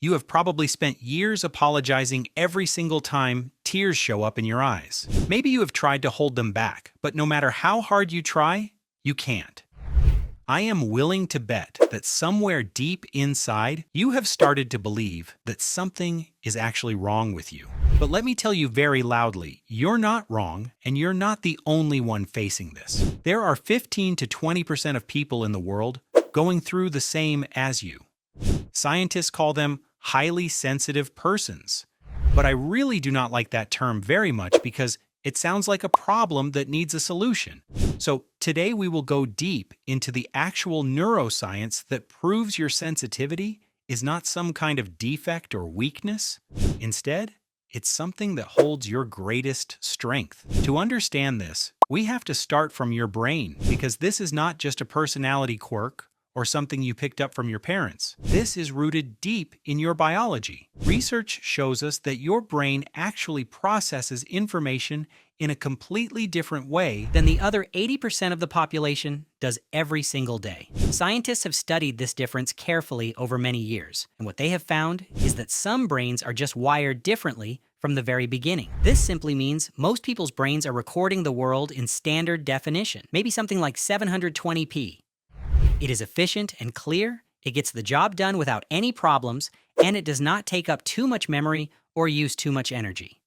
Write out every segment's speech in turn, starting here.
You have probably spent years apologizing every single time tears show up in your eyes. Maybe you have tried to hold them back, but no matter how hard you try, you can't. I am willing to bet that somewhere deep inside, you have started to believe that something is actually wrong with you. But let me tell you very loudly, you're not wrong, and you're not the only one facing this. There are 15 to 20% of people in the world going through the same as you. Scientists call them highly sensitive persons. But I really do not like that term very much because it sounds like a problem that needs a solution. So today we will go deep into the actual neuroscience that proves your sensitivity is not some kind of defect or weakness. Instead, it's something that holds your greatest strength. To understand this, we have to start from your brain because this is not just a personality quirk or something you picked up from your parents. This is rooted deep in your biology. Research shows us that your brain actually processes information in a completely different way than the other 80% of the population does every single day. Scientists have studied this difference carefully over many years, and what they have found is that some brains are just wired differently from the very beginning. This simply means most people's brains are recording the world in standard definition, maybe something like 720p. It is efficient and clear, it gets the job done without any problems, and it does not take up too much memory or use too much energy.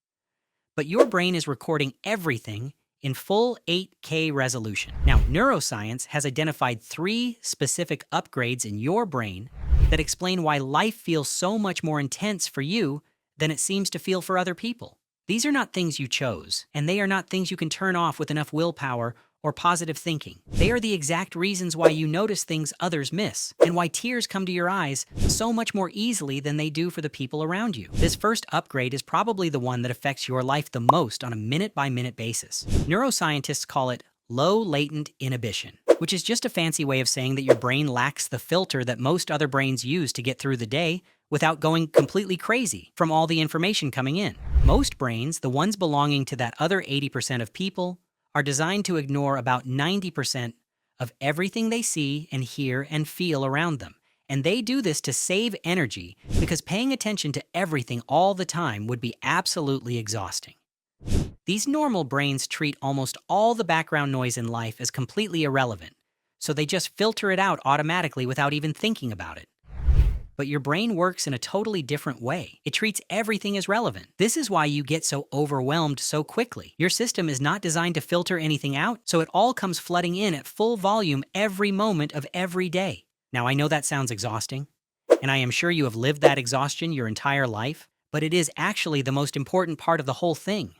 But your brain is recording everything in full 8K resolution. Now, neuroscience has identified 3 specific upgrades in your brain that explain why life feels so much more intense for you than it seems to feel for other people. These are not things you chose, and they are not things you can turn off with enough willpower or positive thinking. They are the exact reasons why you notice things others miss, and why tears come to your eyes so much more easily than they do for the people around you. This first upgrade is probably the one that affects your life the most on a minute-by-minute basis. Neuroscientists call it low latent inhibition, which is just a fancy way of saying that your brain lacks the filter that most other brains use to get through the day without going completely crazy from all the information coming in. Most brains, the ones belonging to that other 80% of people, are designed to ignore about 90% of everything they see and hear and feel around them. And they do this to save energy because paying attention to everything all the time would be absolutely exhausting. These normal brains treat almost all the background noise in life as completely irrelevant, so they just filter it out automatically without even thinking about it. But your brain works in a totally different way. It treats everything as relevant. This is why you get so overwhelmed so quickly. Your system is not designed to filter anything out, so it all comes flooding in at full volume every moment of every day. Now, I know that sounds exhausting, and I am sure you have lived that exhaustion your entire life, but it is actually the most important part of the whole thing.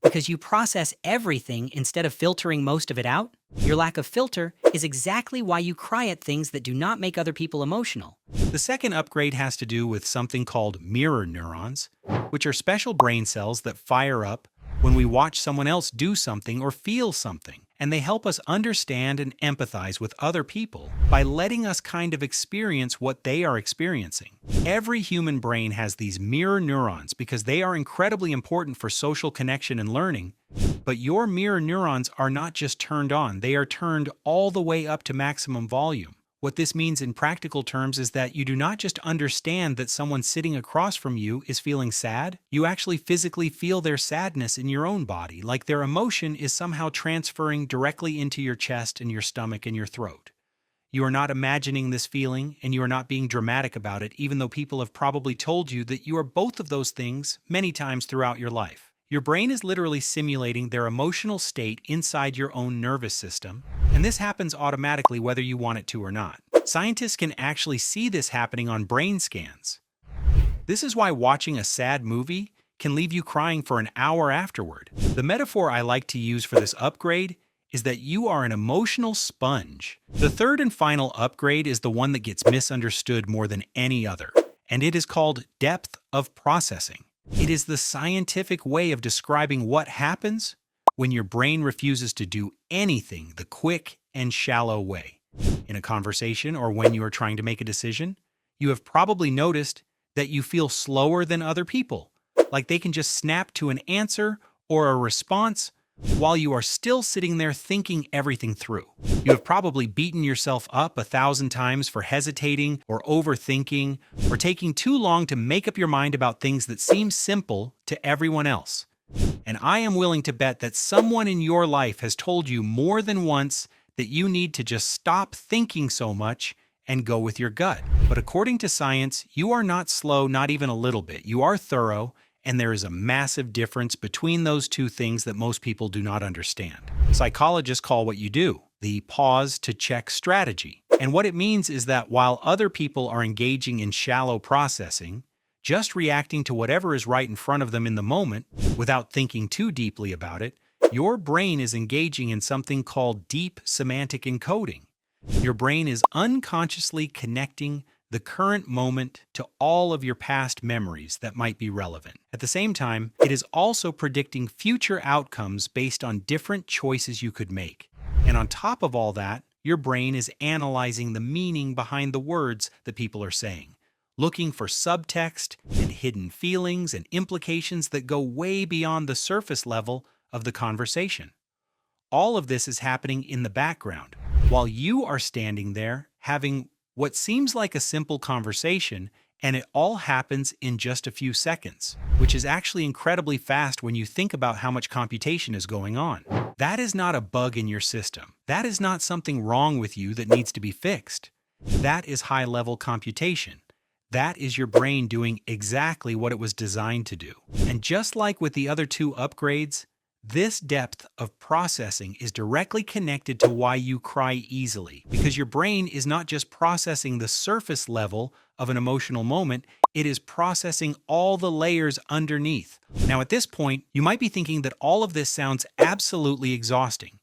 Because you process everything instead of filtering most of it out, your lack of filter is exactly why you cry at things that do not make other people emotional. The second upgrade has to do with something called mirror neurons, which are special brain cells that fire up when we watch someone else do something or feel something, and they help us understand and empathize with other people by letting us kind of experience what they are experiencing. Every human brain has these mirror neurons because they are incredibly important for social connection and learning, but your mirror neurons are not just turned on, they are turned all the way up to maximum volume. What this means in practical terms is that you do not just understand that someone sitting across from you is feeling sad, you actually physically feel their sadness in your own body, like their emotion is somehow transferring directly into your chest and your stomach and your throat. You are not imagining this feeling, and you are not being dramatic about it, even though people have probably told you that you are both of those things many times throughout your life. Your brain is literally simulating their emotional state inside your own nervous system, and this happens automatically whether you want it to or not. Scientists can actually see this happening on brain scans. This is why watching a sad movie can leave you crying for an hour afterward. The metaphor I like to use for this upgrade is that you are an emotional sponge. The third and final upgrade is the one that gets misunderstood more than any other, and it is called depth of processing. It is the scientific way of describing what happens when your brain refuses to do anything the quick and shallow way. In a conversation or when you are trying to make a decision, you have probably noticed that you feel slower than other people, like they can just snap to an answer or a response while you are still sitting there thinking everything through. You have probably beaten yourself up 1,000 times for hesitating or overthinking or taking too long to make up your mind about things that seem simple to everyone else. And I am willing to bet that someone in your life has told you more than once that you need to just stop thinking so much and go with your gut. But according to science, you are not slow, not even a little bit. You are thorough, and there is a massive difference between those two things that most people do not understand. Psychologists call what you do the pause to check strategy. And what it means is that while other people are engaging in shallow processing, just reacting to whatever is right in front of them in the moment without thinking too deeply about it, your brain is engaging in something called deep semantic encoding. Your brain is unconsciously connecting the current moment to all of your past memories that might be relevant. At the same time, it is also predicting future outcomes based on different choices you could make. And on top of all that, your brain is analyzing the meaning behind the words that people are saying, looking for subtext and hidden feelings and implications that go way beyond the surface level of the conversation. All of this is happening in the background, while you are standing there having what seems like a simple conversation, and it all happens in just a few seconds, which is actually incredibly fast when you think about how much computation is going on. That is not a bug in your system. That is not something wrong with you that needs to be fixed. That is high-level computation. That is your brain doing exactly what it was designed to do. And just like with the other two upgrades, this depth of processing is directly connected to why you cry easily, because your brain is not just processing the surface level of an emotional moment, it is processing all the layers underneath. Now, at this point, you might be thinking that all of this sounds absolutely exhausting,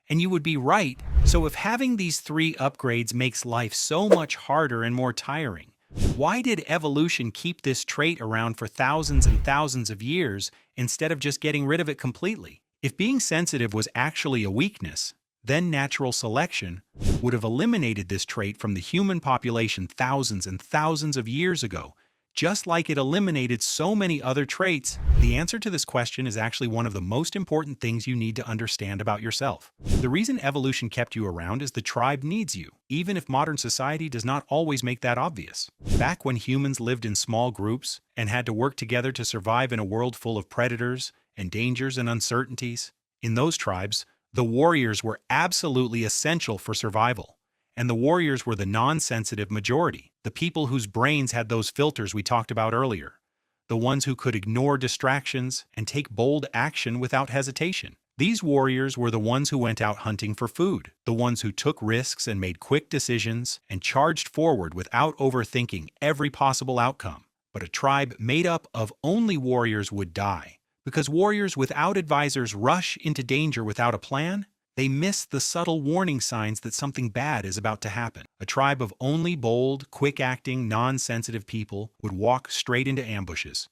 and you would be right. So if having these 3 upgrades makes life so much harder and more tiring, why did evolution keep this trait around for thousands and thousands of years instead of just getting rid of it completely? If being sensitive was actually a weakness, then natural selection would have eliminated this trait from the human population thousands and thousands of years ago, just like it eliminated so many other traits. The answer to this question is actually one of the most important things you need to understand about yourself. The reason evolution kept you around is the tribe needs you, even if modern society does not always make that obvious. Back when humans lived in small groups and had to work together to survive in a world full of predators and dangers and uncertainties, in those tribes, the warriors were absolutely essential for survival. And the warriors were the non-sensitive majority, the people whose brains had those filters we talked about earlier, the ones who could ignore distractions and take bold action without hesitation. These warriors were the ones who went out hunting for food, the ones who took risks and made quick decisions and charged forward without overthinking every possible outcome. But a tribe made up of only warriors would die, because warriors without advisors rush into danger without a plan. They miss the subtle warning signs that something bad is about to happen. A tribe of only bold, quick-acting, non-sensitive people would walk straight into ambushes,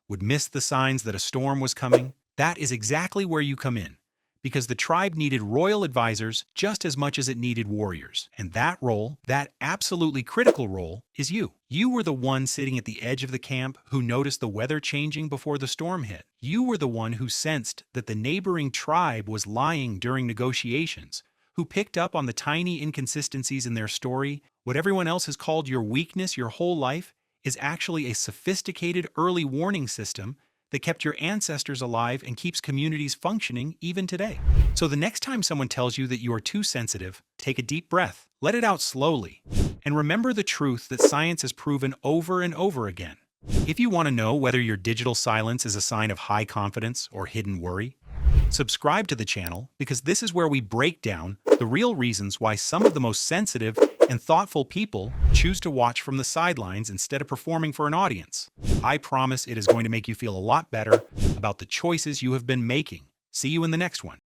would miss the signs that a storm was coming. That is exactly where you come in, because the tribe needed royal advisors just as much as it needed warriors. And that role, that absolutely critical role, is you. You were the one sitting at the edge of the camp who noticed the weather changing before the storm hit. You were the one who sensed that the neighboring tribe was lying during negotiations, who picked up on the tiny inconsistencies in their story. What everyone else has called your weakness your whole life is actually a sophisticated early warning system that kept your ancestors alive and keeps communities functioning even today. So the next time someone tells you that you are too sensitive, take a deep breath, let it out slowly, and remember the truth that science has proven over and over again. If you want to know whether your digital silence is a sign of high confidence or hidden worry, subscribe to the channel, because this is where we break down the real reasons why some of the most sensitive and thoughtful people choose to watch from the sidelines instead of performing for an audience. I promise it is going to make you feel a lot better about the choices you have been making. See you in the next one.